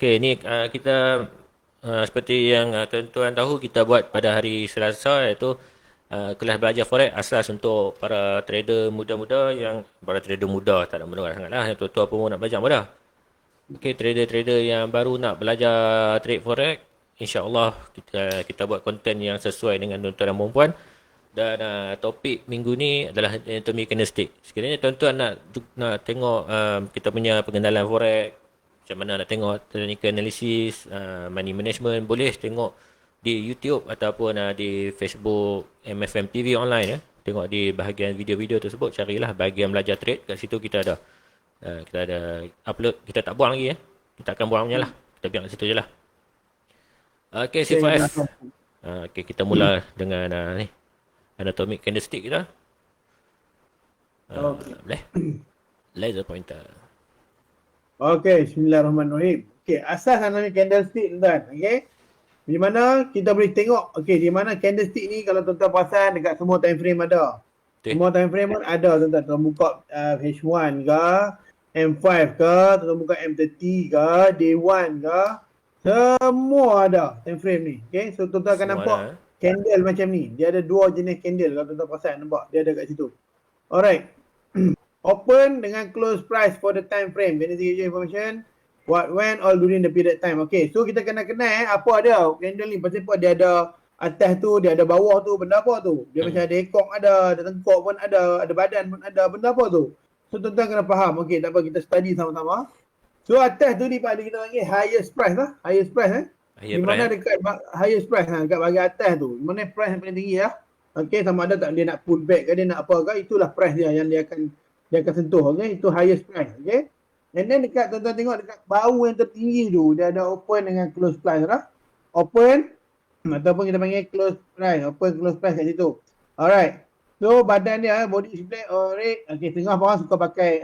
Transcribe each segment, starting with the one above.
Okey, ni kita seperti yang tuan-tuan tahu, kita buat pada hari Selasa, iaitu kelas belajar forex asas untuk para trader muda-muda para trader muda tak nak muda sangat lah, yang tua-tua pun nak belajar muda. Okey, trader-trader yang baru nak belajar trade forex, insya-Allah kita buat konten yang sesuai dengan tuan-tuan dan puan-puan. Dan topik minggu ni adalah anatomy candlestick. Sekiranya tuan-tuan nak tengok kita punya pengenalan forex, macam mana nak tengok technical analysis, money management, boleh tengok di YouTube ataupun di Facebook MFM TV online ya. Tengok di bahagian video-video tersebut, carilah bahagian belajar trade, kat situ kita ada upload, kita tak buang lagi ya. Kita akan buangnya lah. Kita biar kat situ je lah. Okey, C4F. Okey, kita mula dengan ni anatomic candlestick kita. Boleh? Laser pointer. Okey, bismillahirrahmanirrahim. Okey, asas anatomic candlestick tuan-tuan. Okey. Di mana kita boleh tengok, okey, di mana candlestick ni kalau tuan-tuan perasan dekat semua time frame ada. Okay. Semua time frame pun ada tuan-tuan. Tuan buka H1 ke, M5 ke, tuan buka M30 ke, Day 1 ke, semua ada time frame ni. Okey, so tuan-tuan akan nampak candle macam ni. Dia ada dua jenis candle kalau tuan-tuan perasan, nampak dia ada kat situ. Alright. Open dengan close price for the time frame. Candlestick information. What went all during the period time. Okay, so kita kena kenal apa dia candle ni. Pasal apa dia ada atas tu, dia ada bawah tu, benda apa tu. Dia macam ada ekor ada tengkok pun ada badan pun ada, benda apa tu. So tuan-tuan kena faham. Okay, tak apa, kita study sama-sama. So atas tu ni kita panggil highest price lah. Highest price di mana dekat highest price dekat bahagian atas tu. Di mana price yang paling tinggi lah. Okay, sama ada tak dia nak pull back ke, dia nak apa ke, itulah price dia yang dia akan sentuh. Okay, itu highest price. Okay. And then dekat tuan-tuan tengok dekat bau yang tertinggi tu, dia ada open dengan close price lah. Open ataupun kita panggil close price. Open close price kat situ. Alright. So badan dia body is black or red. Okay, tengah orang suka pakai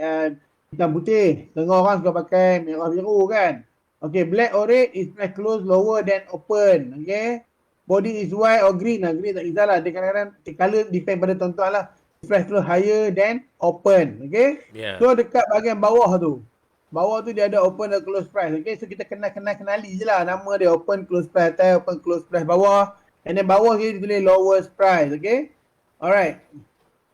hitam putih. Tengah orang suka pakai merah biru kan. Okay, black or red is price close lower than open. Okay. Body is white or green. Green tak kisahlah. Dia kadang-kadang color depend pada tuan-tuan lah. Price close higher than open. Okay. Yeah. So dekat bahagian bawah tu. Bawah tu dia ada open dan close price. Okay, so kita kenali je lah nama dia. Open, close price atas, open, close price bawah. And then bawah dia tulis lowest price. Okay. Alright.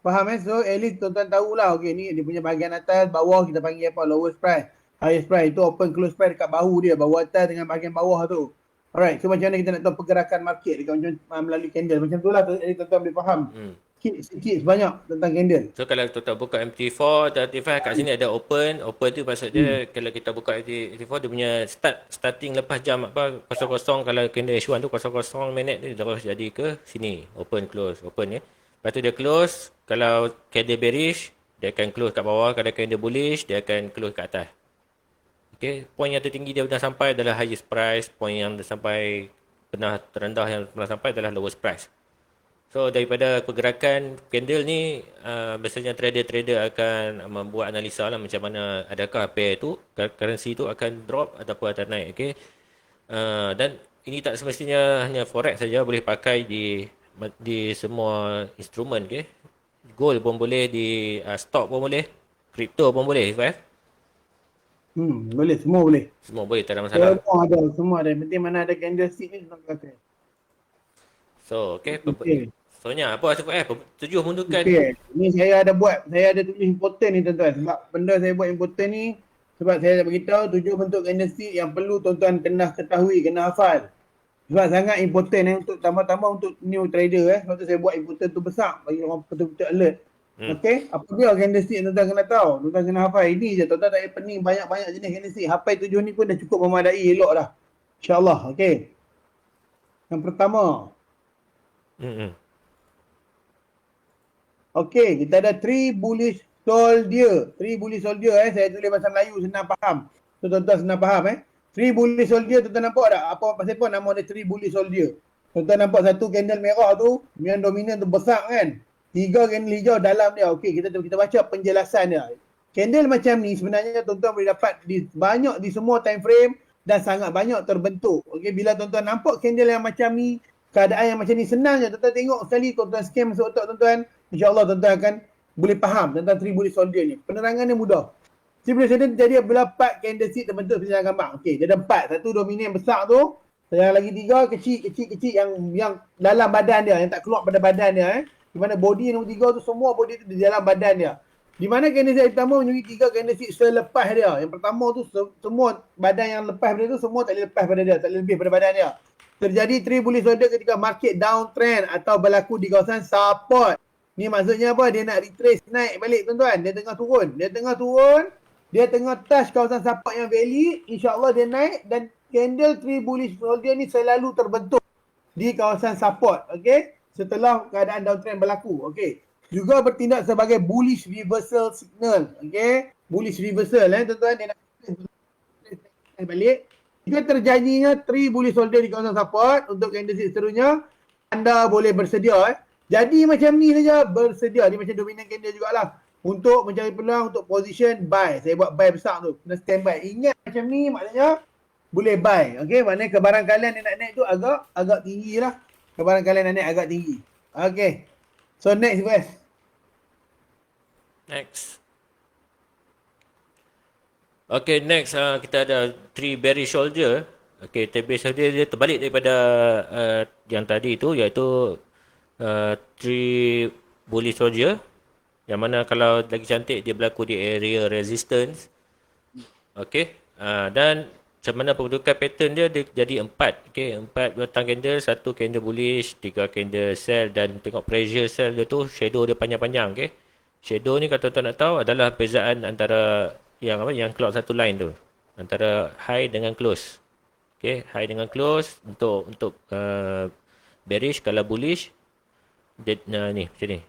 Faham So at least tuan-tuan tahulah. Okay, ni dia punya bahagian atas, bawah kita panggil apa? Lowest price. Highest price. Itu open, close price dekat bahu dia. Bahu atas dengan bahagian bawah tu. Alright. So macam mana kita nak tahu pergerakan market dekat macam melalui candle. Macam tu lah tuan-tuan boleh faham. Sikit sebanyak tentang candle. So kalau tuan-tuan buka MT4, MT5 kat sini ada open. Open tu maksud dia kalau kita buka MT4 dia punya starting lepas jam 00, kalau candle H1 tu 00 minit dia terus jadi ke sini. Open close, open ya. Lepas tu dia close, kalau candle bearish dia akan close kat bawah, kalau candle bullish dia akan close kat atas. Okey, point yang tertinggi dia pernah sampai adalah highest price, point yang pernah terendah yang pernah sampai adalah lowest price. So daripada pergerakan candle ni biasanya trader-trader akan membuat analisa lah macam mana adakah pair tu, currency tu akan drop ataupun akan naik. Okay? Dan ini tak semestinya hanya forex saja, boleh pakai di semua instrumen. Okay? Gold pun boleh, di stock pun boleh, crypto pun boleh. Boleh, semua boleh. Semua boleh, tak ada masalah. Semua ada. Penting mana ada candlestick ni nak pakai. So, okay. Soalnya apa sebut 7 pembentukan. Okay. Ni saya ada tulis important ni tuan-tuan. Sebab benda saya buat important ni sebab saya nak beritahu 7 bentuk candlestick yang perlu tuan-tuan kena ketahui, kena hafal. Sebab sangat important untuk tambah-tambah untuk new trader Sebab tu saya buat important tu besar bagi orang betul-betul alert. Okay. Apa dia candlestick tuan-tuan kena tahu. Tuan-tuan kena hafal. Ini je tuan-tuan tak payah pening banyak-banyak jenis candlestick. Hafal 7 ni pun dah cukup memadai elok dah. InsyaAllah. Okay. Yang pertama. Okey, kita ada 3 bullish soldier. 3 bullish soldier saya tulis bahasa Melayu senang faham. So tuan-tuan senang faham 3 bullish soldier tuan-tuan nampak tak? Apa pasal apa nama dia 3 bullish soldier? Tuan-tuan nampak satu candle merah tu, yang dominan tu besar kan? 3 candle hijau dalam dia. Okey, kita baca penjelasan dia. Candle macam ni sebenarnya tuan-tuan boleh dapat banyak di semua time frame dan sangat banyak terbentuk. Okey, bila tuan-tuan nampak candle yang macam ni, keadaan yang macam ni senang je. Tuan-tuan tengok sekali, tuan-tuan scan masuk otak tuan-tuan. InsyaAllah tuan-tuan akan boleh faham tentang 3 bullish soldier ni. Penerangannya mudah. Stimulation jadi bila 4 candlestick terbentuk seperti dalam gambar. Okey, dia ada 4. Satu dominan besar tu, yang lagi 3 kecil-kecil yang dalam badan dia, yang tak keluar pada badan dia Di mana body nombor 3 tu semua body tu di dalam badan dia. Di mana candlestick pertama menyukai 3 candlestick selepas dia. Yang pertama tu semua badan yang lepas pada tu semua tak boleh lepas pada dia, tak boleh lebih pada badan dia. Terjadi 3 bullish order ketika market downtrend atau berlaku di kawasan support. Ni maksudnya apa? Dia nak retrace naik balik tuan-tuan. Dia tengah turun. Dia tengah touch kawasan support yang valid. InsyaAllah dia naik dan candle 3 bullish order ni selalu terbentuk di kawasan support. Okay. Setelah keadaan downtrend berlaku. Okay. Juga bertindak sebagai bullish reversal signal. Okay. Bullish reversal tuan-tuan. Dia nak balik. Jika terjadinya 3 bullish order di kawasan support untuk candlestick seterusnya, anda boleh bersedia. Jadi macam ni saja bersedia. Dia macam dominant candle jugalah. Untuk mencari peluang untuk position buy. Saya buat buy besar tu. Kena standby. Ingat macam ni maknanya boleh buy. Okay. Maknanya kebarangkalian yang nak naik tu agak tinggi lah. Kebarangkalian nak naik agak tinggi. Okay. So next Wes. Next. Okay, next kita ada 3 bearish soldier. Okay, 3 bearish soldier dia terbalik daripada yang tadi tu, iaitu 3 bullish soldier. Yang mana kalau lagi cantik dia berlaku di area resistance. Okay. Dan macam mana pembentukan pattern dia jadi 4. Okay. 4 batang candle, 1 candle bullish, 3 candle sell dan tengok pressure sell dia tu, shadow dia panjang-panjang. Okay. Shadow ni kalau tuan-tuan nak tahu adalah perbezaan antara yang clock satu line tu. Antara high dengan close. Okay. High dengan close untuk bearish. Kalau bullish dia, ni macam ni.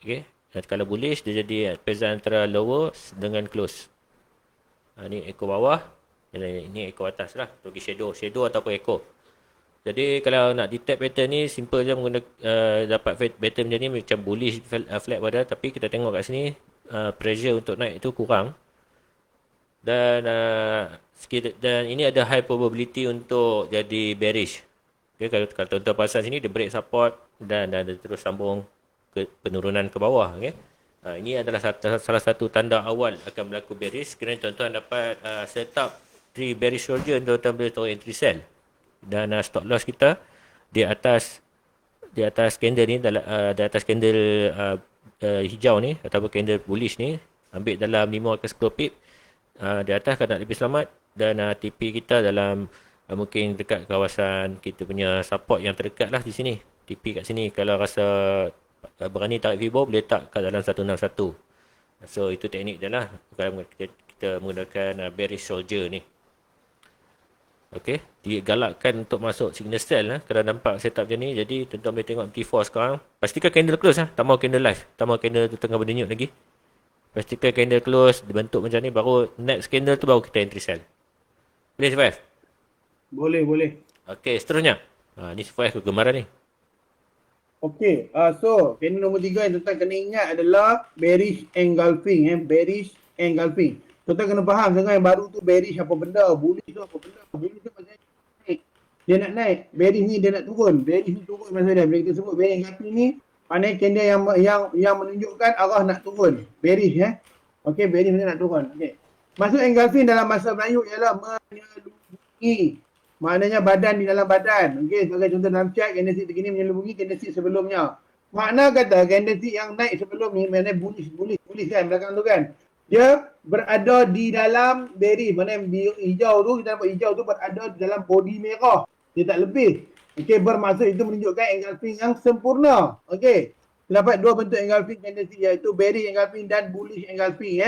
Okay. Dan kalau bullish dia jadi perbezaan antara lower dengan close. Ni ekor bawah. Ini ekor atas lah. Bagi shadow ataupun ekor. Jadi kalau nak detect pattern ni simple je menggunakan dapat pattern macam ni macam bullish flat pada. Tapi kita tengok kat sini pressure untuk naik tu kurang. Dan ini ada high probability untuk jadi bearish. Okay, kalau tuan-tuan pasal sini dia break support dan dia terus sambung ke penurunan ke bawah. Okay. Ini adalah salah satu tanda awal akan berlaku bearish. Kerana tuan-tuan dapat set up 3 bearish soldier, tuan-tuan boleh tahu entry sell. Dan stop loss kita di atas candle ni, di atas candle hijau ni ataupun candle bullish ni, ambil dalam 5 ke 10 pip. Di atas kalau nak lebih selamat, dan TP kita dalam mungkin dekat kawasan kita punya support yang terdekat lah di sini. TP kat sini kalau rasa berani tarik Fibo boleh tak kat dalam 161. So itu teknik dia lah kalau kita menggunakan bearish soldier ni. Okey, digalakkan untuk masuk signal sell lah kalau nampak setup macam ni. Jadi tuan-tuan boleh tengok MT4 sekarang. Pastikan candle close lah, tak mau candle live, tak mau candle tu tengah berdenyut lagi. Pastikan candle close, dibentuk macam ni, baru next candle tu baru kita entry sell. Boleh survive? Boleh. Okey, seterusnya. Ni survive kegemaran ni. Okey, so candle nombor 3 yang tuan-tuan kena ingat adalah bearish engulfing. Bearish engulfing. Tuan-tuan kena faham dengan yang baru tu bearish apa benda, bullish tu apa benda. Bullish tu maksudnya naik. Dia nak naik. Bearish ni dia nak turun. Bearish ni turun maksudnya. Bila kita sebut bearish engulfing ni, maknanya candle yang menunjukkan arah nak turun. Bearish Okey, bearish maksudnya nak turun. Okey. Maksud engulfing dalam bahasa Melayu ialah menyelubungi. Maknanya badan di dalam badan. Okey, sebagai contoh dalam chart, candlestick begini menyelubungi candlestick sebelumnya. Makna kata candlestick yang naik sebelum ni, maknanya bullish kan belakang tu kan. Dia berada di dalam bearish. Maknanya hijau tu, kita nampak hijau tu berada di dalam body merah. Dia tak lebih. Okey, bermaksud itu menunjukkan engulfing yang sempurna. Okey. Terdapat 2 bentuk engulfing candlestick, iaitu bearish engulfing dan bullish engulfing.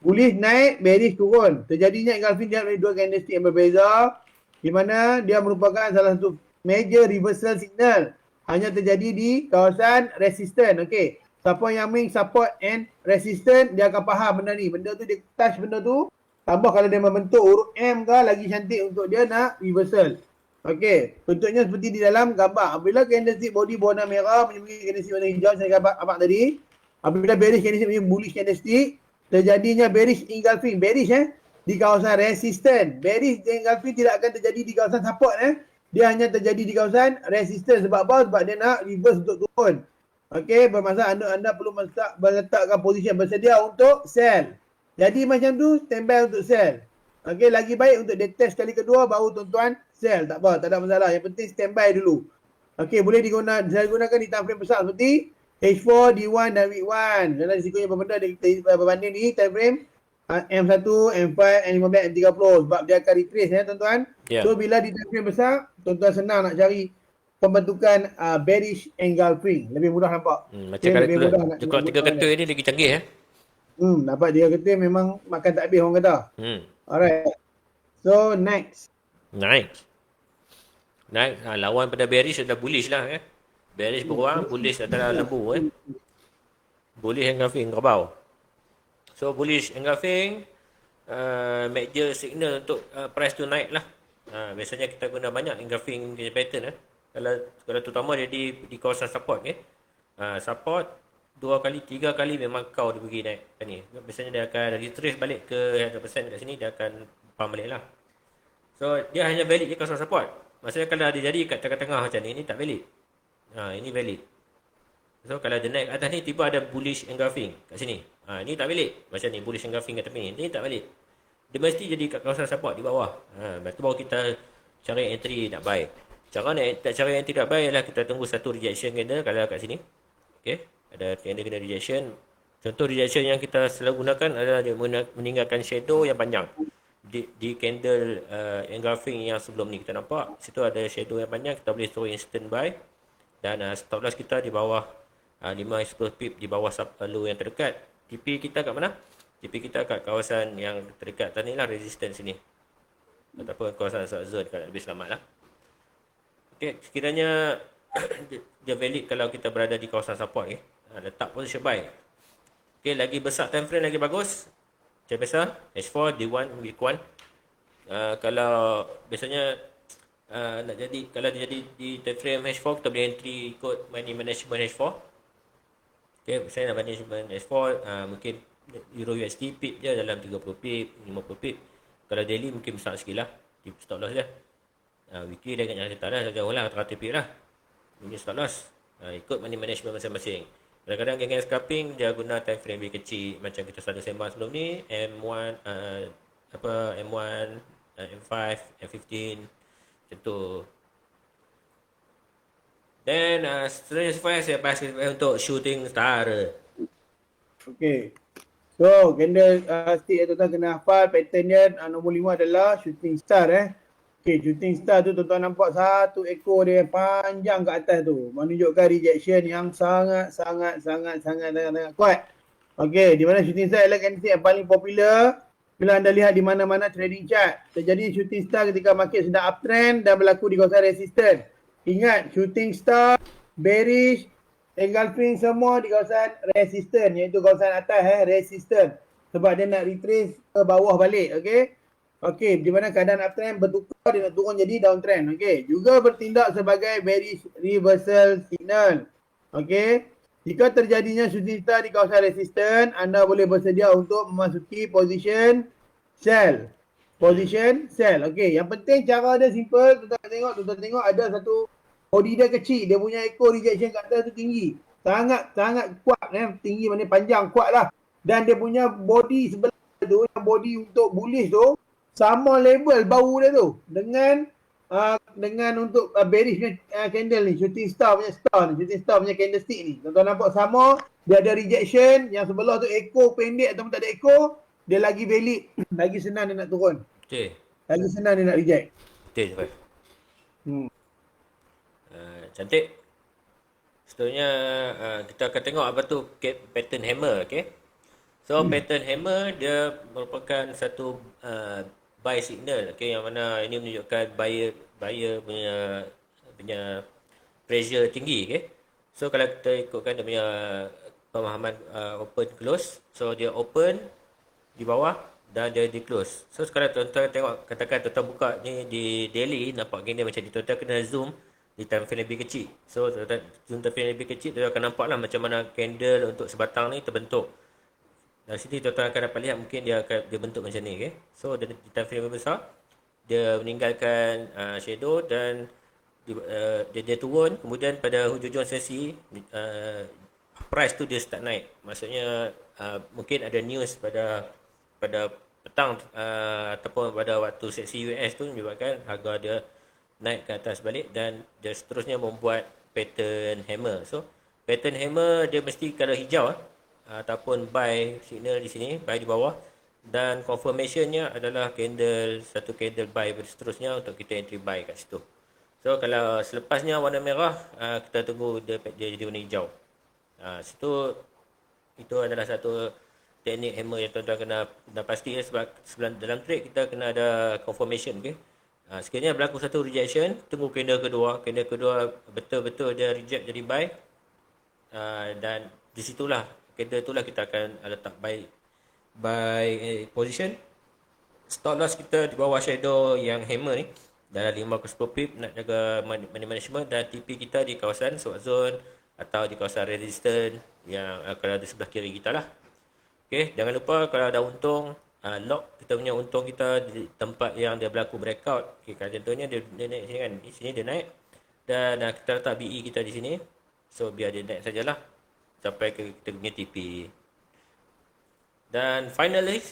Bullish naik, bearish turun. Terjadinya engulfing dia dari 2 candlestick yang berbeza, di mana dia merupakan salah satu major reversal signal. Hanya terjadi di kawasan resistance. Okey. Siapa yang main support and resistance, dia akan faham benda ni. Benda tu dia touch benda tu. Tambah kalau dia membentuk huruf M ke, lagi cantik untuk dia nak reversal. Okey. Bentuknya seperti di dalam gambar. Apabila candlestick body berwarna merah menyebabkan candlestick warna hijau, saya gambar abang tadi. Apabila bearish candlestick menyebabkan bullish candlestick, terjadinya bearish engulfing. Bearish di kawasan resistance. Bearish engulfing tidak akan terjadi di kawasan support. Dia hanya terjadi di kawasan resistance. Sebab apa? Sebab dia nak reverse untuk turun. Okey, bermaksud anda perlu meletakkan posisi yang bersedia untuk sell. Jadi macam tu standby untuk sell. Okey, lagi baik untuk dia test kali kedua baru tuan-tuan sell. Tak apa, tak ada masalah. Yang penting standby dulu. Okey, boleh saya gunakan di time frame besar seperti H4, D1 dan week 1. Dan risikonya berbenda kita berbanding di time frame M1, M5, M15, M30 sebab dia akan retrace ya tuan-tuan. Ya. So bila di time frame besar, tuan-tuan senang nak cari pembentukan bearish engulfing. Lebih mudah nampak. Macam kalau lebih mudah nak tukar tiga gunakan ketul ni lagi canggih ya. nampak dia kata memang makan tak habis orang kata. Alright. So next. Naik. Lawan pada bearish adalah bullish lah ya. Bearish beruang, bullish adalah lembu Bullish engulfing kerbau. So bullish engulfing major signal untuk price tu naik lah. Biasanya kita guna banyak engulfing pattern kalau terutama dia di kawasan support support 2 kali 3 kali memang kau dia pergi naik ni. Biasanya dia akan retrace balik ke 100% kat sini, dia akan pump balik lah. So dia hanya valid je kawasan support. Maksudnya kalau dia jadi kat tengah-tengah macam ni tak valid. Ini valid. So kalau dia naik atas ni tiba ada bullish engulfing kat sini. Ini tak valid. Macam ni bullish engulfing kat tepi ni. Ini tak valid. Dia mesti jadi kat kawasan support di bawah. Lepas tu baru kita cari entry nak buy. Cara entry nak buy ialah kita tunggu satu rejection candle kalau kat sini. Okey, ada candle rejection. Contoh rejection yang kita selalu gunakan adalah dia meninggalkan shadow yang panjang. Di candle engulfing yang sebelum ni kita nampak situ ada shadow yang panjang, kita boleh suruh instant buy dan stop loss kita di bawah 5-10 pip di bawah low yang terdekat. TP kita kat mana? TP kita kat kawasan yang terdekat tadi lah, resistance sini ataupun kawasan zone kalau lebih selamat lah. Okay, sekiranya dia valid kalau kita berada di kawasan support letak position buy. Okay, lagi besar time frame lagi bagus. Macam biasa, H4, D1, week 1. Kalau biasanya nak jadi, kalau dia jadi di time frame H4, kita boleh entry ikut money management H4. Okay, saya nak management H4, mungkin Euro USD pip je dalam 30 pip, 50 pip. Kalau daily mungkin besar sikit lah, stop loss dia. Weekly dia agak jangan lah, jauh lah, 100 pip lah. Mungkin stop loss. Ikut money management masing-masing. Kadang-kadang geng scalping dia guna time frame lebih kecil macam kita selalu sembang sebelum ni, M1 M1, M5, M15 macam tu. Then seterusnya saya bahas untuk shooting star. Okay. So candle stick yang tuan-tuan kena hafal pattern dia nombor 5 adalah shooting star Okay, shooting star tu tuan-tuan nampak satu ekor dia panjang ke atas tu. Menunjukkan rejection yang sangat kuat. Okay, di mana shooting star adalah candlestick yang paling popular bila anda lihat di mana-mana trading chart. Terjadi shooting star ketika market sedang uptrend dan berlaku di kawasan resistance. Ingat, shooting star, bearish, engulfing semua di kawasan resistance, iaitu kawasan atas resistance. Sebab dia nak retrace ke bawah balik, okay? Okey, di mana keadaan uptrend bertukar, dia nak turun jadi downtrend. Okey, juga bertindak sebagai bearish reversal signal. Okey, jika terjadinya shooting star di kawasan resistance, anda boleh bersedia untuk memasuki position sell. Position sell. Okey, yang penting cara dia simple. Tuan-tuan tengok ada satu body dia kecil, dia punya ekor rejection kat atas tu tinggi. Sangat kuat tinggi mana panjang kuat lah. Dan dia punya body sebelah tu, yang body untuk bullish tu sama level bau dia tu dengan untuk bearish candle ni, shooting star punya candlestick ni. Tuan-tuan nampak sama, dia ada rejection, yang sebelah tu ekor pendek ataupun tak ada ekor, dia lagi valid, lagi senang dia nak turun. Okey. Lagi senang dia nak reject. Betul je. Cantik. Seterusnya kita akan tengok apa tu pattern hammer, okey. So pattern hammer dia merupakan satu buy signal, okey, yang mana ini menunjukkan buyer punya pressure tinggi, okey. So kalau kita ikutkan dia punya pemahaman open close, so dia open di bawah dan dia di close. So sekarang tuan-tuan tengok, katakan tuan-tuan buka ni di daily, nampak gini macam ni, tuan-tuan kena zoom di time frame lebih kecil. So tuan-tuan zoom time frame lebih kecil, tuan-tuan akan nampak lah macam mana candle untuk sebatang ni terbentuk. Dari sini tuan-tuan akan dapat lihat mungkin dia bentuk macam ni, okay? So di time frame besar dia meninggalkan shadow dan dia turun, kemudian pada hujung sesi price tu dia start naik. Maksudnya mungkin ada news pada pada petang ataupun pada waktu seksi US tu menyebabkan harga dia naik ke atas balik dan dia seterusnya membuat pattern hammer. So pattern hammer dia mesti kalau hijau ataupun buy signal di sini, buy di bawah, dan confirmationnya adalah satu candle buy seterusnya untuk kita entry buy kat situ. So kalau selepasnya warna merah, kita tunggu dia jadi warna hijau. Situ itu adalah satu teknik hammer yang tuan-tuan kena pasti sebab sebelum dalam trade kita kena ada confirmation, okey. Sekiranya berlaku satu rejection, tunggu candle kedua betul-betul dia reject jadi buy, dan di situlah candle itulah kita akan letak buy position. Stop loss kita di bawah shadow yang hammer ni dalam 5 ke 10 pip nak jaga money management, dan TP kita di kawasan swap zone atau di kawasan resistance yang akan ada sebelah kiri kita lah. Okay, jangan lupa kalau ada untung, lock kita punya untung kita di tempat yang dia berlaku breakout. Okay, kalau contohnya dia naik sini kan, di sini dia naik dan kita letak BE kita di sini. So biar dia naik sajalah sampai ke kita punya TP. Dan finally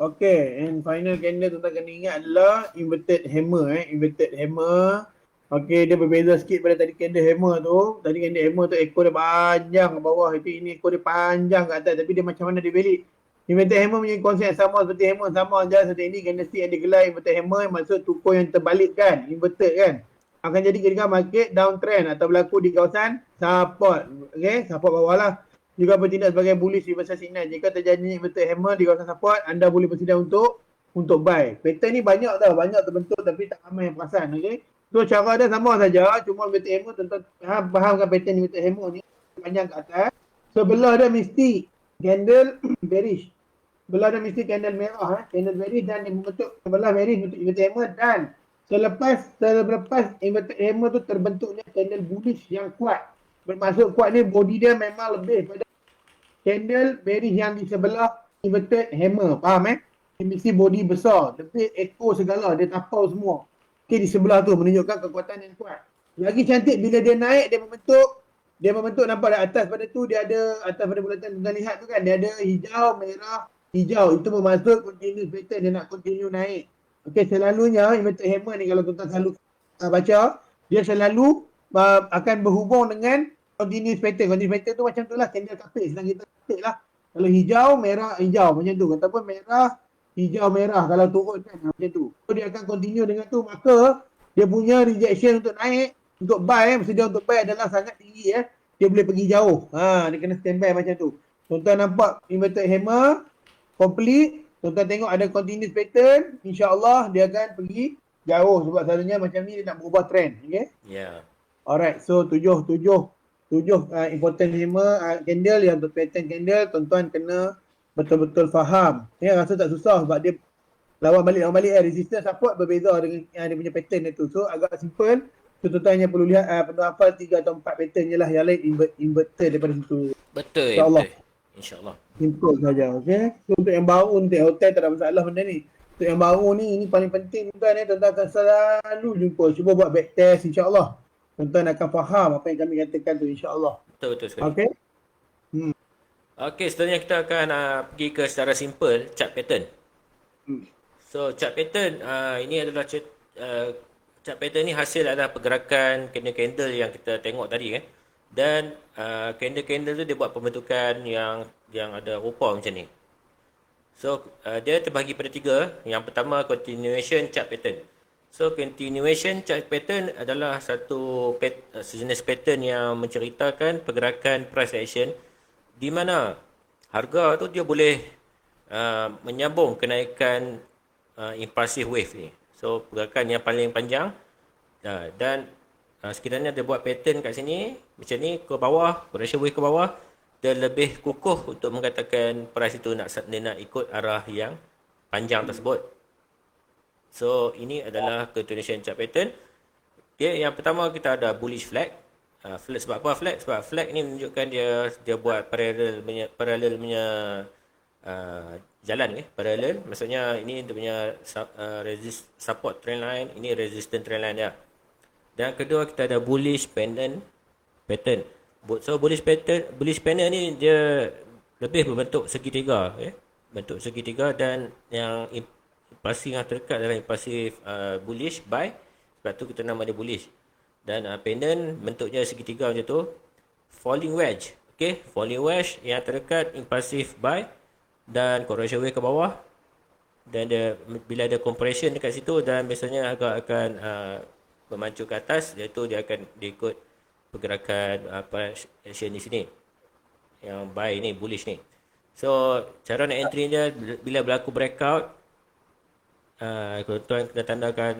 Okay, and final candle tuan-tuan kena ingat adalah inverted hammer. Inverted hammer. Okay, dia berbeza sikit pada tadi candle hammer tu. Tadi candle hammer tu ekor dia panjang ke bawah. Itu ini ekor dia panjang ke atas. Tapi dia macam mana dia balik. Inverted hammer punya konsep sama seperti hammer. Sama je seperti ini candlestick yang digelar inverted hammer. Maksud tukar yang terbalik kan. Inverted kan. Akan jadi ketika market downtrend atau berlaku di kawasan support. Okay, support bawah lah. Juga bertindak sebagai bullish reversal signal. Jika terjadi inverted hammer di kawasan support, anda boleh bersedia untuk buy. Pattern ni banyak terbentuk tapi tak ramai yang perasan. Okay? So cara dia sama saja, cuma inverted hammer tuan-tuan fahamkan pattern inverted hammer ni panjang ke atas. Sebelah dia mesti candle bearish. Sebelah dia mesti candle merah, candle bearish, dan dia membentuk sebelah bearish untuk inverted hammer, dan selepas inverted hammer tu terbentuknya candle bullish yang kuat. Bermaksud kuat ni body dia memang lebih pada candle bearish yang di sebelah inverted hammer. Faham Dia mesti body besar, lebih ekor segala, dia tapau semua. Okay, di sebelah tu menunjukkan kekuatan yang kuat. Lagi cantik bila dia naik, dia membentuk nampak dah atas pada tu, dia ada atas pada bulatan tuan lihat tu kan, dia ada hijau, merah, hijau. Itu bermaksud continuous pattern, dia nak continue naik. Okay, selalunya inverted hammer ni kalau tuan selalu baca, dia selalu akan berhubung dengan continuous pattern. Continuous pattern tu macam tu lah, candle kapit. Sedang kita kapit lah. Kalau hijau, merah, hijau macam tu. Ataupun merah, hijau, merah kalau turun kan macam tu. So dia akan continue dengan tu. Maka dia punya rejection untuk naik, untuk buy, sedia untuk buy adalah sangat tinggi. Dia boleh pergi jauh. Dia kena standby macam tu. Tuan-tuan nampak inverted hammer complete. Tuan-tuan tengok ada continuous pattern. InsyaAllah dia akan pergi jauh. Sebab selalunya macam ni dia nak berubah trend. Okay? yeah. Alright, so tujuh important hammer candle yang untuk pattern candle, tuan-tuan kena betul-betul faham. Rasa tak susah sebab dia lawan balik resistance support berbeza dengan dia punya pattern itu. So agak simple. So tuan-tuan hanya perlu lihat perlu hafal 3 atau 4 pattern je lah, yang lain inverted daripada situ. Betul. InsyaAllah. Simple saja, okey. So untuk yang baru untuk hotel tak ada masalah benda ni. Untuk yang baru ni, ini paling penting tuan-tuan. Tuan-tuan akan selalu jumpa. Cuba buat back test, insyaAllah. Tuan-tuan akan faham apa yang kami katakan tu, insyaAllah. Betul sekali. Okey. Okey, seterusnya kita akan pergi ke secara simple chart pattern. So chart pattern ini adalah chart pattern ni hasil adalah pergerakan candle-candle yang kita tengok tadi kan. Dan candle-candle tu dia buat pembentukan yang ada rupa macam ni. So dia terbahagi pada 3. Yang pertama continuation chart pattern. So continuation chart pattern adalah satu sejenis pattern yang menceritakan pergerakan price action di mana harga tu dia boleh menyambung kenaikan impulsive wave ni. So pergerakan yang paling panjang dan sekiranya dia buat pattern kat sini macam ni ke bawah, correction wave ke bawah, dia lebih kukuh untuk mengatakan price itu nak ikut arah yang panjang tersebut. So ini adalah continuation chart pattern. Okay, yang pertama kita ada bullish flag. Flag sebab apa flag? Sebab flag ni menunjukkan dia buat parallel punya jalan parallel. Maksudnya ini dia punya support trend line, ini resistance trend line dia. Dan kedua kita ada bullish pendant pattern. So bullish pendant ni dia lebih berbentuk segitiga, bentuk segitiga, dan yang impulsif yang terdekat adalah impulsif bullish buy, sebab tu kita nama dia bullish. Dan pendant bentuknya segitiga macam tu. Falling wedge, okay, falling wedge yang terdekat impulsif buy dan correction wave ke bawah, dan dia, bila ada compression dekat situ, dan biasanya agak akan memacu ke atas, iaitu dia akan ikut pergerakan action di sini, yang buy ni, bullish ni. So cara nak entry dia, bila berlaku breakout, tuan kena tandakan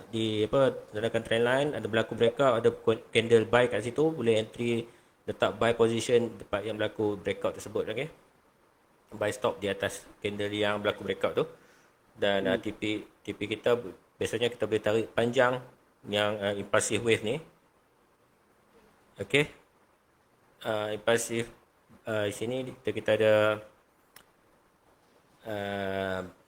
di apa, tandakan trend line, ada berlaku breakout, ada candle buy kat situ, boleh entry, letak buy position tempat yang berlaku breakout tersebut. Okay, buy stop di atas candle yang berlaku breakout tu. Dan TP kita biasanya kita boleh tarik panjang yang impulsive wave ni. Okay, impulsive di sini kita ada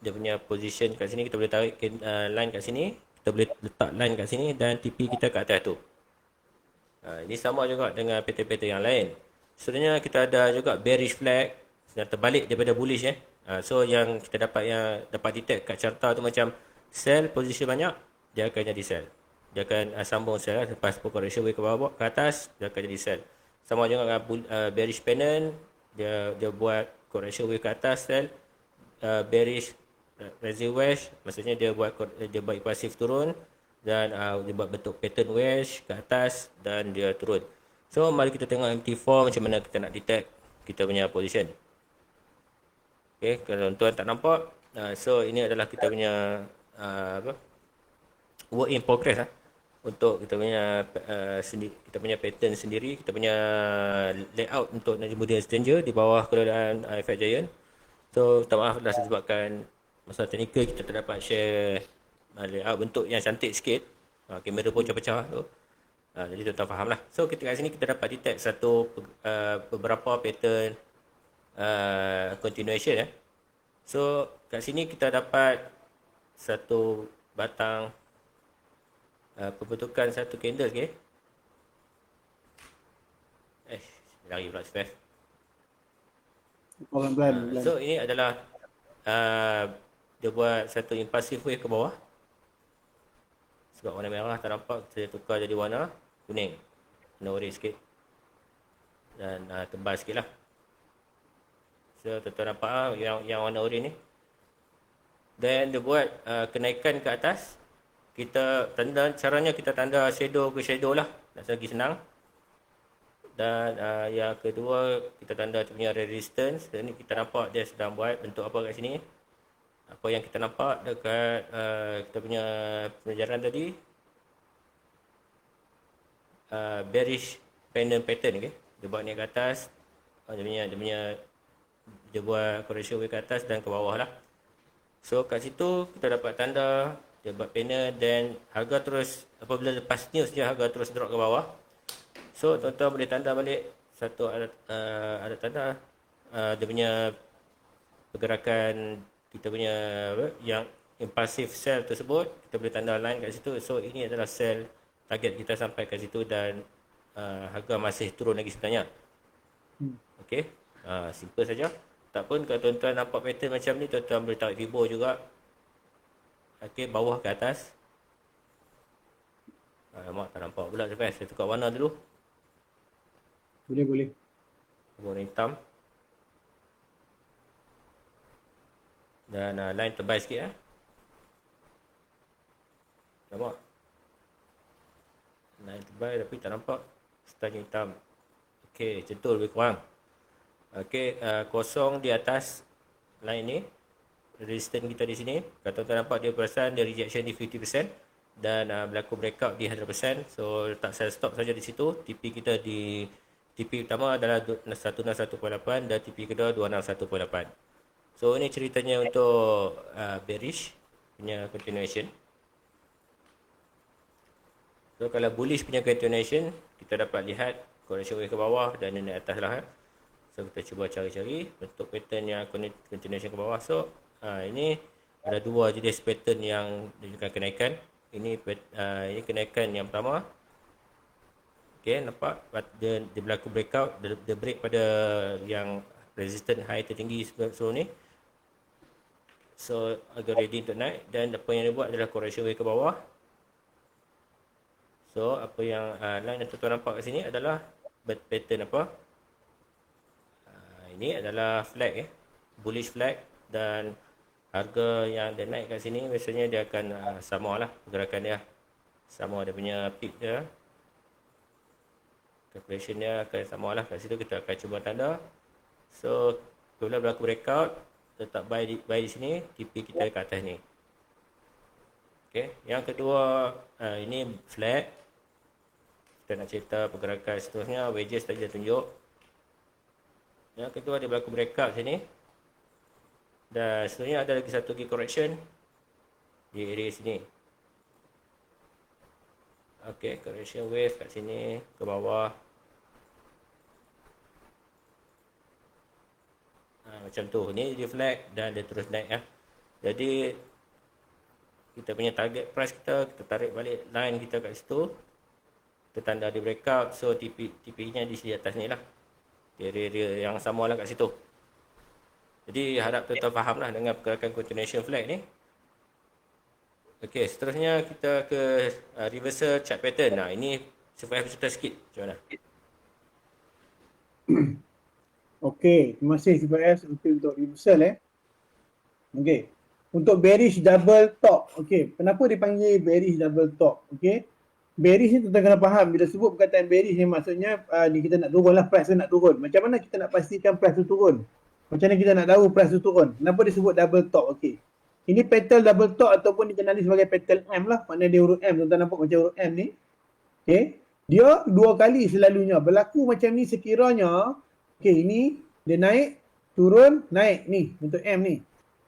dia punya position kat sini, kita boleh tarik line kat sini, kita boleh letak line kat sini, dan TP kita kat atas tu. Ini sama juga dengan pattern-pattern yang lain. Sebenarnya kita ada juga bearish flag yang terbalik daripada bullish. So yang kita dapat detect kat carta tu, macam sell position banyak, dia akan jadi sell. Dia akan sambung sell lah. Lepas correction wave ke bawah, ke atas, dia akan jadi sell. Sama juga dengan bearish pennant, dia buat correction wave ke atas, sell. Bearish rising wedge, maksudnya dia buat impulsif turun, dan dia buat bentuk pattern wedge ke atas dan dia turun. So mari kita tengok MT4 macam mana kita nak detect kita punya position. Okay, kalau tuan tak nampak, so ini adalah kita punya work in progress untuk kita punya pattern sendiri, kita punya layout untuk Najmuddin Stranger di bawah keadaan FX Giant. So minta maaf lah sebabkan masalah teknikal, kita tak dapat share layout bentuk yang cantik sikit. Kamera pun pecah-pecah tu. Jadi tuan-tuan faham lah. So kat sini kita dapat detect beberapa pattern continuation. So kat sini kita dapat satu batang pembentukan satu candle. Okay, lari pula Steph. Pelan-pelan. So ini adalah dia buat satu impulsive wave ke bawah. Sebab warna merah tak nampak, saya tukar jadi warna kuning, warna orange sikit, dan tebal sikit lah. So tuan-tuan nampak yang warna orange ni. Dan dia buat kenaikan ke atas. Kita tanda, caranya kita tanda shadow ke shadow lah, nak lagi senang. Dan yang kedua, kita tanda dia punya resistance. Dan ni kita nampak dia sedang buat bentuk apa kat sini. Apa yang kita nampak dekat kita punya pelajaran tadi, bearish pendant pattern. Okay, dia buat ni ke atas, dia buat correction wave ke atas dan ke bawah lah. So kat situ kita dapat tanda dia buat pendant, dan harga terus, apabila lepas news dia, harga terus drop ke bawah. So tuan-tuan boleh tanda balik satu ada tanda dia punya pergerakan, kita punya yang impulsive sell tersebut, kita boleh tanda line kat situ. So ini adalah sell target kita sampai kat situ, dan harga masih turun lagi sebenarnya. Okey, simple saja. Tak pun kalau tuan-tuan nampak pattern macam ni, tuan-tuan boleh tarik Fibo juga. Okey, bawah ke atas. Alamak, tak nampak pula lepas. Saya tukar warna dulu. Boleh. Warna hitam. Dan line tebal sikit. Nampak? Line tebal tapi tak nampak. Style hitam. Okey, macam tu lebih kurang. Okey, kosong di atas line ni. Resistance kita di sini. Kalau tuan-tuan nampak, dia perasan dia rejection di 50%. Dan berlaku breakout di 100%. So letak sell stop saja di situ. TP kita di TP pertama adalah 161.8 dan TP kedua 261.8. So ini ceritanya untuk bearish punya continuation. So kalau bullish punya continuation, kita dapat lihat correction wave ke bawah dan naik atas lah. So kita cuba cari-cari bentuk pattern yang continuation ke bawah. So ini ada dua jenis pattern yang menunjukkan kenaikan. Ini kenaikan yang pertama. Okay, nampak dia berlaku breakout, dia break pada yang resistance high tertinggi sebelum ni. So agak ready untuk naik, dan apa yang dia buat adalah correction wave ke bawah. So apa yang line yang tuan-tuan nampak kat sini adalah pattern apa? Ini adalah flag bullish flag, dan harga yang dia naik kat sini biasanya dia akan sama lah pergerakan dia. Sama dia punya peak dia. Calculation dia akan sama lah. Kat situ kita akan cuba tanda. So bila berlaku breakout, tetap buy di sini, TP kita ke atas ni. Okay. Yang kedua, ini flag. Kita nak cerita pergerakan seterusnya. Wedges tadi dah tunjuk. Yang kedua dia berlaku breakout sini. Dan seterusnya ada lagi satu lagi correction di area sini. Okay, correction wave kat sini ke bawah. Macam tu. Ni dia flag dan dia terus naik . Jadi kita punya target price kita tarik balik line kita kat situ. Kita tanda di breakout. So TP-nya di atas ni lah. Di area yang sama lah kat situ. Jadi harap tuan-tuan faham lah dengan pergerakan continuation flag ni. Okey, seterusnya kita ke reversal chart pattern. Nah, ini supaya cerita sikit macam mana. Okey, terima kasih CPS untuk reversal Okey. Untuk bearish double top. Okey, kenapa dipanggil bearish double top? Okey. Bearish ni tuan kena faham, bila sebut perkataan bearish ni maksudnya ni kita nak turun lah, price tu nak turun. Macam mana kita nak pastikan price tu turun? Macam mana kita nak tahu price tu turun? Kenapa disebut double top? Okey. Ini petal double top ataupun dikenali sebagai petal M lah. Maknanya dia huruf M. Tuan-tuan nampak macam huruf M ni. Okey. Dia dua kali selalunya. Berlaku macam ni sekiranya. Okey, ini dia naik, turun, naik ni untuk M ni.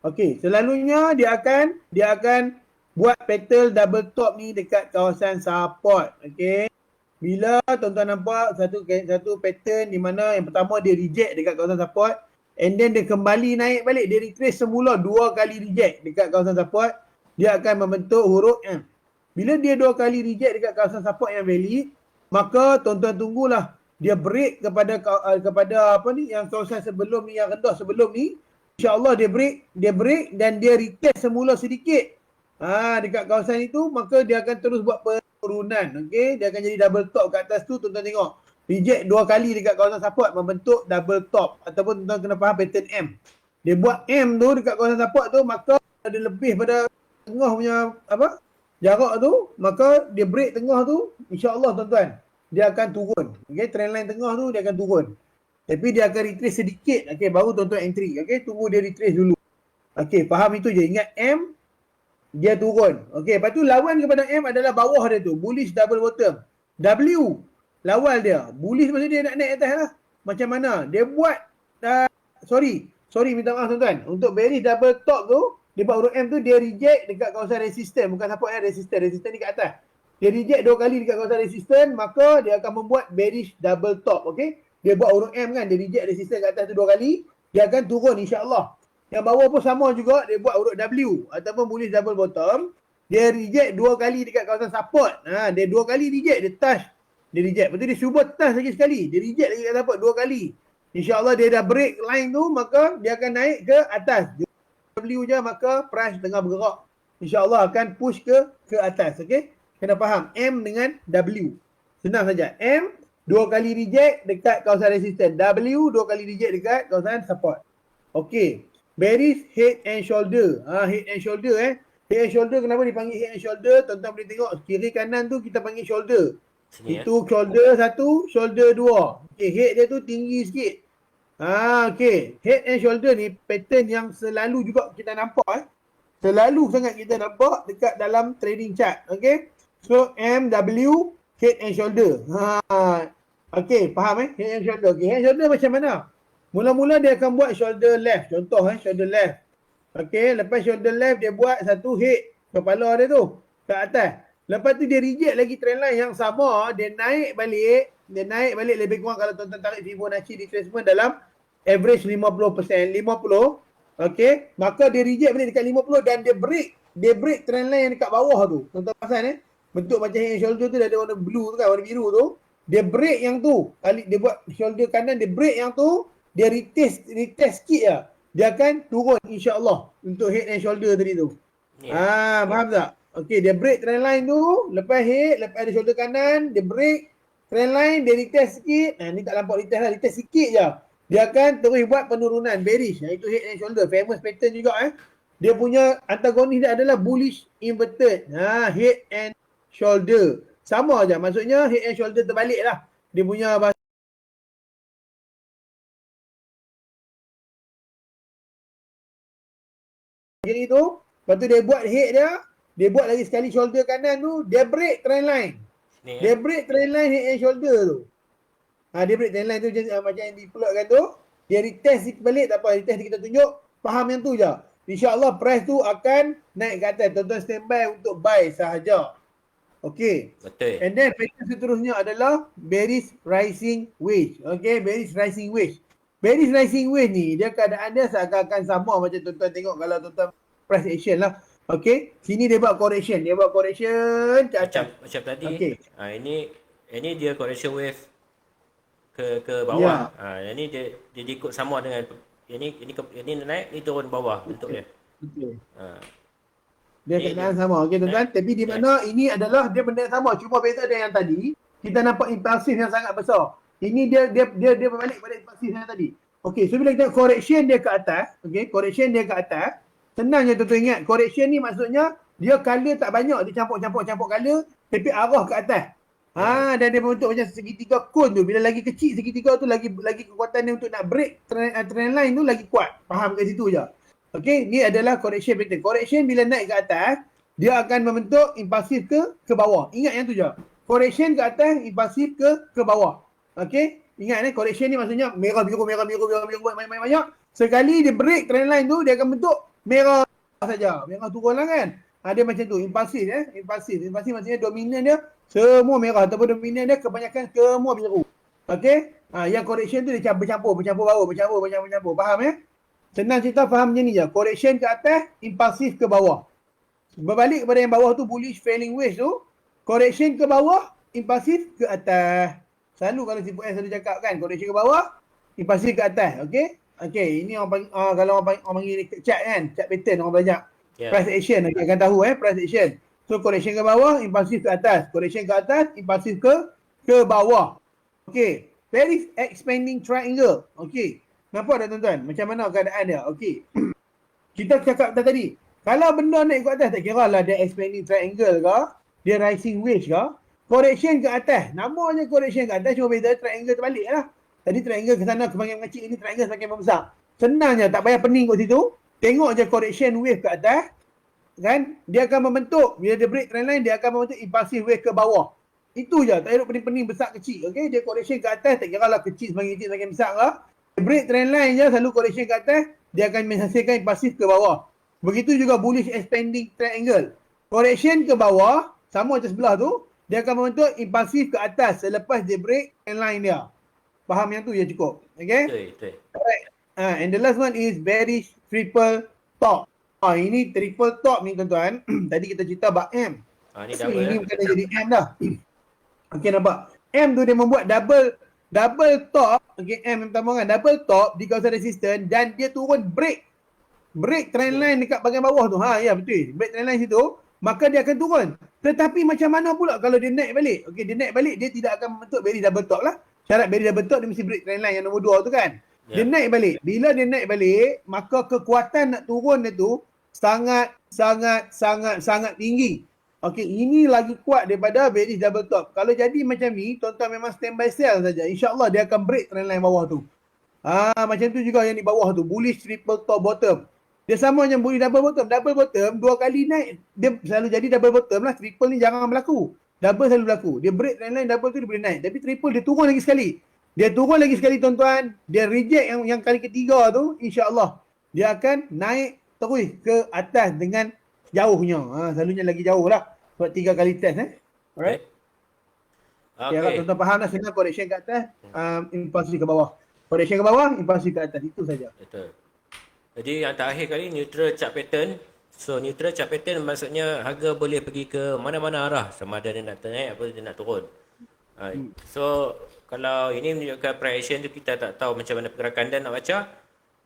Okey, selalunya dia akan buat petal double top ni dekat kawasan support. Okey. Bila tuan-tuan nampak satu pattern di mana yang pertama dia reject dekat kawasan support, and then dia kembali naik balik, dia retrace semula dua kali reject dekat kawasan support, dia akan membentuk huruf M. Bila dia dua kali reject dekat kawasan support yang valid, maka tuan-tuan tunggulah dia break kepada apa ni yang kawasan sebelum ni, yang rendah sebelum ni. InsyaAllah dia break dan dia retest semula sedikit dekat kawasan itu, maka dia akan terus buat penurunan. Okey, dia akan jadi double top kat atas tu. Tuan-tuan tengok, reject dua kali dekat kawasan support membentuk double top, ataupun tuan-tuan kena faham pattern M. Dia buat M tu dekat kawasan support tu, maka ada lebih pada tengah punya jarak tu, maka dia break tengah tu, insya-Allah tuan-tuan dia akan turun. Okey, trendline tengah tu dia akan turun. Tapi dia akan retrace sedikit, okey, baru tuan-tuan entry. Okey, tunggu dia retrace dulu. Okey, faham itu je. Ingat M dia turun. Okey, lepas tu lawan kepada M adalah bawah dia tu, bullish double bottom. W lawan dia. Bullish maksud dia nak naik atas lah. Macam mana? Dia buat sorry minta maaf tuan-tuan. Untuk bearish double top tu, dia buat huruf M tu dia reject dekat kawasan resistance, bukan support resistance. Resistance ni kat atas. Dia reject dua kali dekat kawasan resistance, maka dia akan membuat bearish double top. Okey? Dia buat huruf M kan, dia reject resistance kat atas tu dua kali, dia akan turun insya-Allah. Yang bawah pun sama juga, dia buat huruf W ataupun bullish double bottom. Dia reject dua kali dekat kawasan support. Dia dua kali reject, dia touch. Dia reject. Lepas tu dia cuba touch lagi sekali. Dia reject lagi kat support dua kali. InsyaAllah dia dah break line tu, maka dia akan naik ke atas. W je, maka price tengah bergerak. InsyaAllah akan push ke atas. Okey? Kena faham. M dengan W. Senang saja. M dua kali reject dekat kawasan resistance. W dua kali reject dekat kawasan support. Okey. Bearish head and shoulder. Head and shoulder Head and shoulder, kenapa dipanggil head and shoulder? Tuan-tuan boleh tengok kiri kanan tu kita panggil shoulder. Sini, itu shoulder satu, shoulder dua. Okey, head dia tu tinggi sikit. Okey. Head and shoulder ni pattern yang selalu juga kita nampak Selalu sangat kita nampak dekat dalam trading chart. Okey. So MW head and shoulder. Okey, faham head and shoulder. Okey, head and shoulder macam mana? Mula-mula dia akan buat shoulder left. Contoh shoulder left. Okey, lepas shoulder left dia buat satu head kepala dia tu ke atas. Lepas tu dia reject lagi trendline yang sama, dia naik balik lebih kurang kalau tuan-tuan tarik Fibonacci retracement dalam average 50%, 50. Okey, maka dia reject balik dekat 50 dan dia break trendline yang dekat bawah tu. Tuan-tuan perasan bentuk macam head and shoulder tu dah ada warna blue tu kan, warna biru tu. Dia break yang tu. Kali dia buat shoulder kanan, dia break yang tu, dia retest sikit je. dia akan turun insya-Allah untuk head and shoulder tadi tu. Ni. Faham tak? Okey, dia break trend line tu, lepas head, lepas ada shoulder kanan, dia break trend line, dia retest sikit. Ni tak nampak retest lah, retest sikit je. Dia akan terus buat penurunan bearish, iaitu head and shoulder, famous pattern juga Dia punya antagonis dia adalah bullish inverted. Head and shoulder. Sama aja, maksudnya head and shoulder terbalik lah. Dia punya bahasa jadi tu, lepas tu dia buat head dia buat lagi sekali shoulder kanan tu, dia break trend line. Ni. Dia break trend line head and shoulder tu. Dia break trend line tu macam yang diplotkan tu. Dia retest sikit balik, tak apa, retest kita tunjuk. Faham yang tu je. InsyaAllah price tu akan naik ke atas. Tuan-tuan standby untuk buy sahaja. Okay. Betul. And then pattern seterusnya adalah bearish rising wedge. Okay, bearish rising wedge. Bearish rising wedge ni, dia keadaan dia seakan-akan sama macam tuan-tuan tengok kalau tuan-tuan price action lah. Okay, sini dia buat correction. Dia buat correction Macam tadi. Okay. Ini dia correction wave ke bawah. Ini dia ikut sama dengan ini naik, ni turun bawah bentuk dia. Okay. Dia Dia keadaan sama. Okay tuan-tuan. Tapi di mana ini adalah dia benda yang sama. Cuma beza dengan yang tadi. Kita nampak impulsif yang sangat besar. Ini dia berbalik pada impulsif yang tadi. Okay. So bila kita correction dia ke atas. Okay. Correction dia ke atas. Senang je tuan-tuan ingat. Correction ni maksudnya dia color tak banyak. Dia campur color. Tapi arah ke atas. Dan dia membentuk macam segitiga cone tu. Bila lagi kecil segitiga tu lagi kekuatan dia untuk nak break trend line tu lagi kuat. Faham kat situ je. Okey, ni adalah correction pattern. Correction bila naik ke atas, dia akan membentuk impulsif ke bawah. Ingat yang tu je. Correction ke atas, impulsif ke bawah. Okey, ingat correction ni maksudnya merah biru banyak. Sekali dia break trend line tu, dia akan bentuk merah saja. Merah turun lah kan. Dia macam tu, impulsif Impulsif maksudnya dominan dia semua merah ataupun dominan dia kebanyakan semua biru. Okey? Yang correction tu dia bercampur bau, bercampur. Faham ya? Senang cerita faham macam ni je. Correction ke atas, impulsif ke bawah. Berbalik kepada yang bawah tu bullish failing wedge tu. Correction ke bawah, impulsif ke atas. Selalu kalau si S selalu cakap kan, correction ke bawah, impulsif ke atas. Okey? Okey, ini orang kalau orang panggil chart kan, chart pattern orang belajar. Price action, akan tahu price action. So correction ke bawah, impulsif ke atas. Correction ke atas, impulsif ke bawah. Okey. Very expanding triangle. Okey. Nampak tak tuan-tuan? Macam mana keadaan dia? Okey. Kita cakap tadi. Kalau benda naik ke atas, tak kira lah dia expanding triangle ke, dia rising wedge ke, correction ke atas. Namanya correction ke atas, cuma beza triangle terbalik lah. Tadi triangle ke sana semakin mengecil, ini triangle semakin membesar. Senang je, tak payah pening kat situ. Tengok je correction wave ke atas. Kan? Dia akan membentuk, bila dia break trend line, dia akan membentuk impulsive wave ke bawah. Itu je, tak payah pening-pening besar kecil. Okey, dia correction ke atas, tak kira lah kecil semakin besar ke. Break trend line je, selalu correction ke atas, dia akan menghasilkan impulsif ke bawah. Begitu juga bullish expanding triangle. Correction ke bawah, sama macam sebelah tu, dia akan membentuk impulsif ke atas selepas dia break trend line dia. Faham yang tu je cukup. Okay? Betul. Alright. And the last one is bearish triple top. Ini triple top ni tuan-tuan. Tadi kita cerita about M. Ni double Ini bukan jadi M dah. Okay, nampak. M tu dia membuat double top. Okay, M yang pertama kan. Double top di kawasan resistance dan dia turun break trend line dekat bahagian bawah tu. Ya betul. Break trend line situ. Maka dia akan turun. Tetapi macam mana pula kalau dia naik balik? Okay, dia naik balik, dia tidak akan membentuk bearish double top lah. Syarat bearish double top dia mesti break trend line yang nombor 2 tu kan. Dia naik balik. Bila dia naik balik, maka kekuatan nak turun dia tu sangat tinggi. Okey, ini lagi kuat daripada bearish double top. Kalau jadi macam ni, tuan-tuan memang standby sell saja. InsyaAllah dia akan break trend line bawah tu. Macam tu juga yang di bawah tu. Bullish triple top bottom. Dia sama macam bullish double bottom. Double bottom, 2 kali naik. Dia selalu jadi double bottom lah. Triple ni jarang berlaku. Double selalu berlaku. Dia break trend line, double tu dia boleh naik. Tapi triple dia turun lagi sekali. Dia turun lagi sekali tuan-tuan. Dia reject yang kali ketiga tu. InsyaAllah. Dia akan naik terus ke atas dengan jauhnya. Selalunya lagi jauh lah. Buat 3 kali test. Alright. Okay. Ya, tuan-tuan faham lah. Senang correction ke atas. Impulsif ke bawah. Correction ke bawah, impulsif ke atas. Itu saja. Betul. Jadi yang terakhir kali neutral chart pattern. So neutral chart pattern maksudnya harga boleh pergi ke mana-mana arah. Sama ada dia nak naik atau dia nak turun. So kalau ini menunjukkan price action tu kita tak tahu macam mana pergerakan dan nak baca.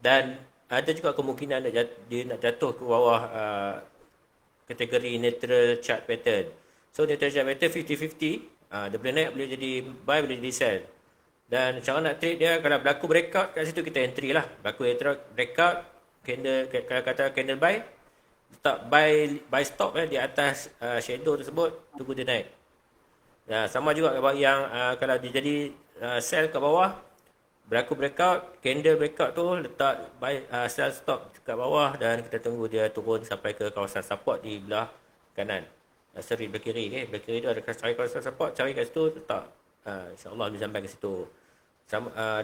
Dan ada juga kemungkinan dia nak jatuh ke bawah kategori neutral chart pattern. So neutral chart pattern 50-50, dia boleh naik, boleh jadi buy, boleh jadi sell. Dan cara nak trade dia, kalau berlaku breakout kat situ kita entry lah. Berlaku breakout, candle, kalau kata candle buy, letak buy stop di atas shadow tersebut, tunggu dia naik. Sama juga yang kalau dia jadi sell kat bawah, berlaku breakout, candle breakout tu letak buy sell stop kat bawah dan kita tunggu dia turun sampai ke kawasan support di belah kanan. Belah kiri. Belah kiri tu ada cari kawasan support, cari kat situ, letak. InsyaAllah boleh sampai ke situ.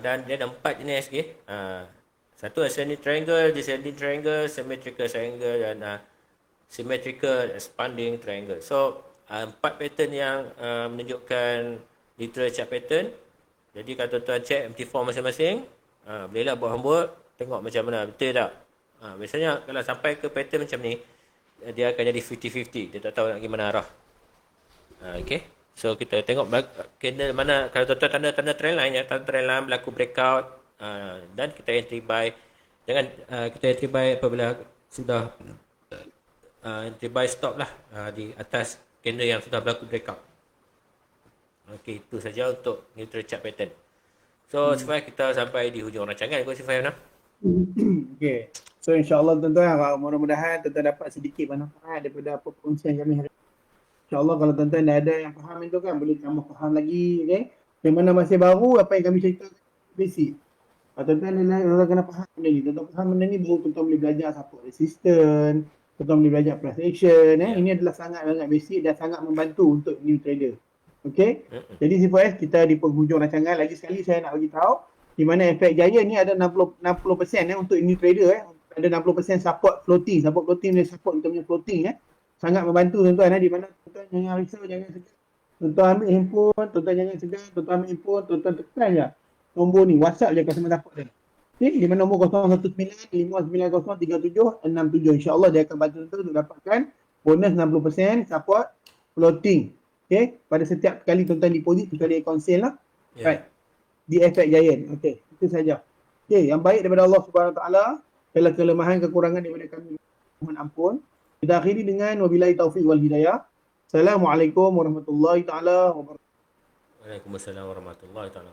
Dan dia ada 4 jenis. Satu ascending triangle, descending triangle, symmetrical triangle dan symmetrical expanding triangle. So 4 pattern yang menunjukkan literal chart pattern. Jadi kalau tuan-tuan check MT4 masing-masing, bolehlah buat homework, tengok macam mana, betul tak? Biasanya kalau sampai ke pattern macam ni, dia akan jadi 50-50, dia tak tahu nak gimana arah. Okay. So kita tengok candle mana, kalau tuan-tuan tanda trend line, tanda trend line berlaku breakout, dan kita entry buy. Jangan kita entry buy apabila sudah entry buy stop lah di atas candle yang sudah berlaku breakout. Okey, itu saja untuk neutral chart pattern. So, supaya kita sampai di hujung rancangan, Coach Sifai. Okay. So insyaAllah tuan-tuan, mudah-mudahan tuan-tuan dapat sedikit manfaat daripada apa perkongsian kami hari ini. InsyaAllah kalau tuan-tuan dah ada yang faham itu kan, boleh tambah faham lagi. Okay? Yang mana masih baru, apa yang kami ceritakan basic. Tuan-tuan kena faham benda ni. Tuan-tuan faham benda ni, baru tuan-tuan boleh belajar support resistance, tuan-tuan boleh belajar price action. Ini adalah sangat-sangat basic dan sangat membantu untuk new trader. Okay? Jadi C4S, kita di penghujung rancangan. Lagi sekali saya nak bagi tahu, di mana efek jaya ni ada 60% untuk new trader. Ada 60% support floating. Support floating dia support kita punya floating. Sangat membantu tuan-tuan. Di mana tuan-tuan jangan risau, jangan segan. Tuan-tuan ambil handphone, tuan-tuan jangan segan. Tuan-tuan ambil handphone, tuan-tuan tekan je nombor ni. WhatsApp je customer support dia. Okay? Di mana nombor 019-590-3767. InsyaAllah dia akan bantu tuan-tuan untuk dapatkan bonus 60% support floating. Okay? Pada setiap kali tuan-tuan deposit, tuan-tuan ada account sale lah. Right. Di efek Giant. Okay. Itu saja. Okay. Yang baik daripada Allah Subhanahu Wa Taala. Segala kelemahan, kekurangan daripada kami, mohon ampun. Kita akhiri dengan wabillahi taufiq wal hidayah. Assalamualaikum warahmatullahi taala wabarakatuh. Waalaikumsalam warahmatullahi taala.